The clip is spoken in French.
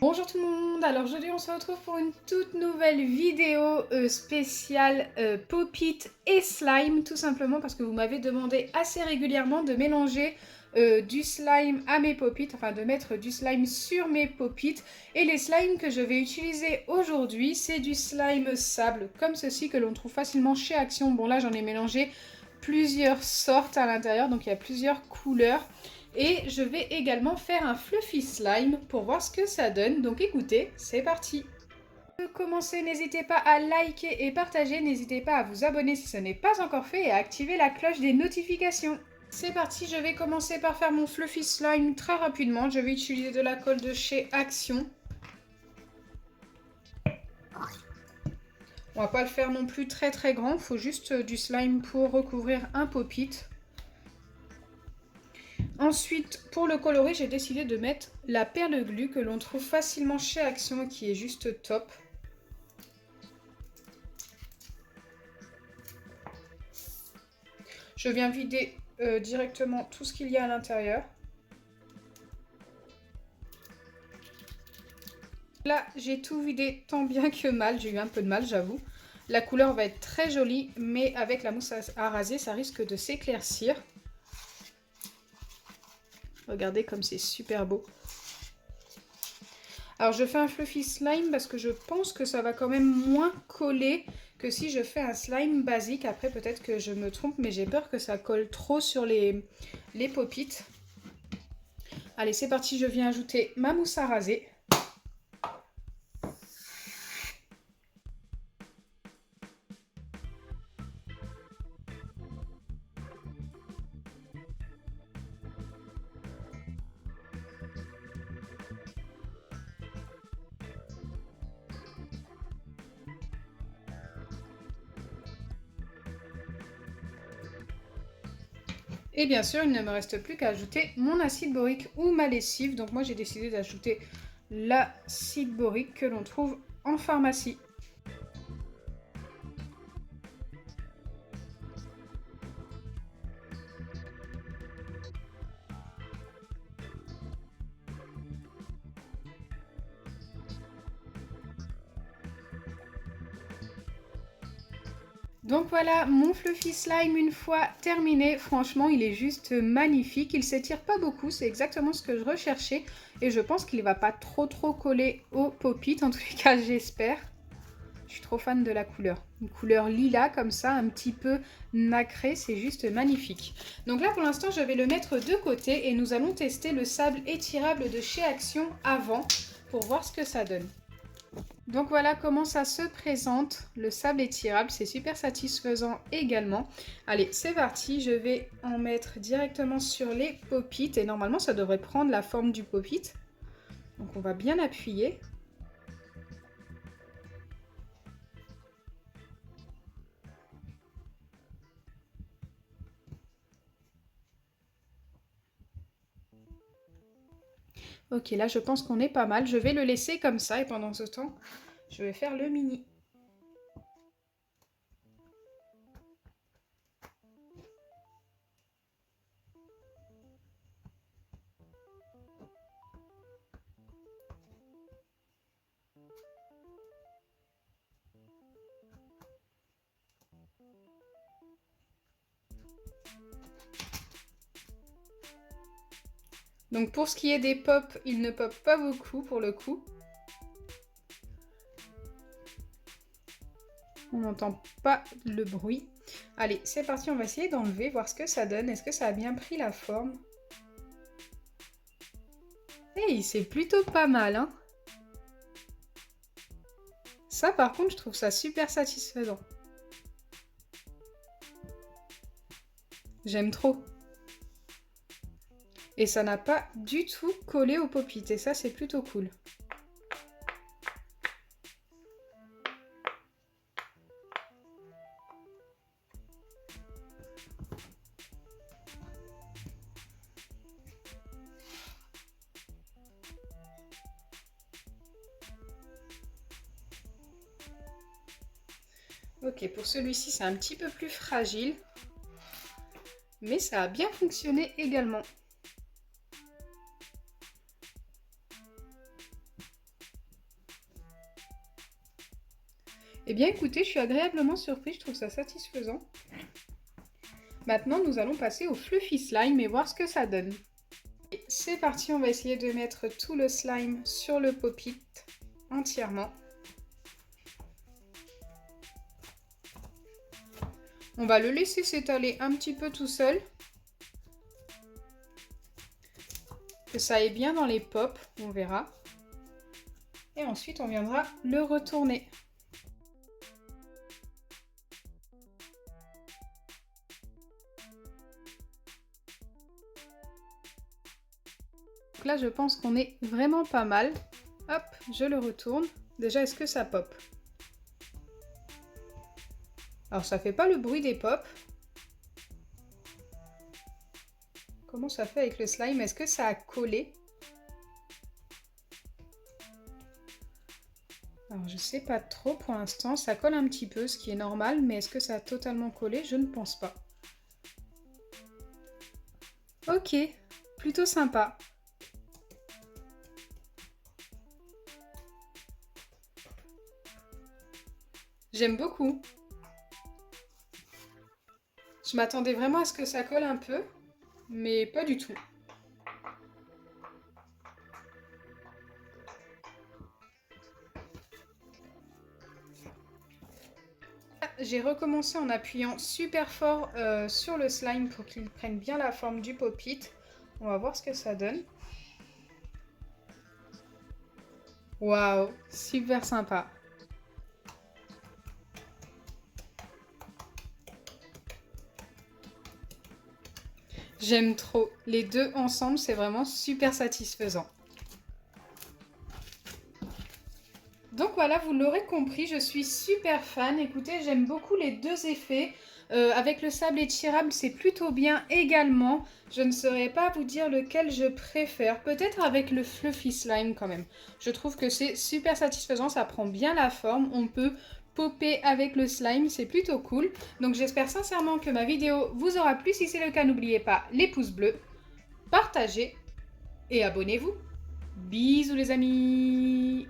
Bonjour tout le monde, alors aujourd'hui on se retrouve pour une toute nouvelle vidéo spéciale Pop-It et slime, tout simplement parce que vous m'avez demandé assez régulièrement de mélanger du slime à mes Pop-It, enfin de mettre du slime sur mes Pop-It. Et les slimes que je vais utiliser aujourd'hui, c'est du slime sable, comme ceci que l'on trouve facilement chez Action. Bon là j'en ai mélangé plusieurs sortes à l'intérieur, donc il y a plusieurs couleurs. Et je vais également faire un fluffy slime pour voir ce que ça donne. Donc écoutez, c'est parti! Pour commencer, n'hésitez pas à liker et partager. N'hésitez pas à vous abonner si ce n'est pas encore fait et à activer la cloche des notifications. C'est parti, je vais commencer par faire mon fluffy slime très rapidement. Je vais utiliser de la colle de chez Action. On va pas le faire non plus très grand. Il faut juste du slime pour recouvrir un pop-it. Ensuite, pour le colorer, j'ai décidé de mettre la perle glu que l'on trouve facilement chez Action, qui est juste top. Je viens vider directement tout ce qu'il y a à l'intérieur. Là, j'ai tout vidé tant bien que mal. J'ai eu un peu de mal, j'avoue. La couleur va être très jolie, mais avec la mousse à raser, ça risque de s'éclaircir. Regardez comme c'est super beau. Alors je fais un fluffy slime parce que je pense que ça va quand même moins coller que si je fais un slime basique. Après peut-être que je me trompe, mais j'ai peur que ça colle trop sur les pop-it. Allez, c'est parti, je viens ajouter ma mousse à raser. Et bien sûr, il ne me reste plus qu'à ajouter mon acide borique ou ma lessive. Donc moi, j'ai décidé d'ajouter l'acide borique que l'on trouve en pharmacie. Donc voilà, mon fluffy slime une fois terminé. Franchement, il est juste magnifique. Il s'étire pas beaucoup, c'est exactement ce que je recherchais. Et je pense qu'il va pas trop coller au pop-it, en tous les cas j'espère. Je suis trop fan de la couleur. Une couleur lilas comme ça, un petit peu nacré, c'est juste magnifique. Donc là pour l'instant je vais le mettre de côté et nous allons tester le sable étirable de chez Action avant pour voir ce que ça donne. Donc voilà comment ça se présente, le sable étirable, c'est super satisfaisant également. Allez, c'est parti, je vais en mettre directement sur les pop-it et normalement ça devrait prendre la forme du pop-it. Donc on va bien appuyer. Ok, là je pense qu'on est pas mal. Je vais le laisser comme ça et pendant ce temps, je vais faire le mini. Donc pour ce qui est des pops, ils ne popent pas beaucoup pour le coup. On n'entend pas le bruit. Allez, c'est parti, on va essayer d'enlever, voir ce que ça donne. Est-ce que ça a bien pris la forme? Hey, c'est plutôt pas mal, hein? Ça, par contre, je trouve ça super satisfaisant. J'aime trop. Et ça n'a pas du tout collé au pop-it. Et ça, c'est plutôt cool. Ok, pour celui-ci, c'est un petit peu plus fragile. Mais ça a bien fonctionné également. Eh bien écoutez, je suis agréablement surprise, je trouve ça satisfaisant. Maintenant, nous allons passer au fluffy slime et voir ce que ça donne. C'est parti, on va essayer de mettre tout le slime sur le pop-it entièrement. On va le laisser s'étaler un petit peu tout seul. Que ça aille bien dans les pops, on verra. Et ensuite, on viendra le retourner. Donc là, je pense qu'on est vraiment pas mal. Hop, je le retourne. Déjà, est-ce que ça pop? Alors, ça fait pas le bruit des pops. Comment ça fait avec le slime? Est-ce que ça a collé? Alors, je sais pas trop pour l'instant. Ça colle un petit peu, ce qui est normal. Mais est-ce que ça a totalement collé? Je ne pense pas. Ok, plutôt sympa. J'aime beaucoup. Je m'attendais vraiment à ce que ça colle un peu, mais pas du tout. J'ai recommencé en appuyant super fort sur le slime pour qu'il prenne bien la forme du pop-it. On va voir ce que ça donne. Waouh, super sympa. J'aime trop. Les deux ensemble, c'est vraiment super satisfaisant. Donc voilà, vous l'aurez compris, je suis super fan. Écoutez, j'aime beaucoup les deux effets. Avec le sable étirable, c'est plutôt bien également. Je ne saurais pas vous dire lequel je préfère. Peut-être avec le fluffy slime quand même. Je trouve que c'est super satisfaisant, ça prend bien la forme. On peut popper avec le slime, c'est plutôt cool. Donc j'espère sincèrement que ma vidéo vous aura plu. Si c'est le cas, n'oubliez pas les pouces bleus, partagez et abonnez-vous. Bisous les amis!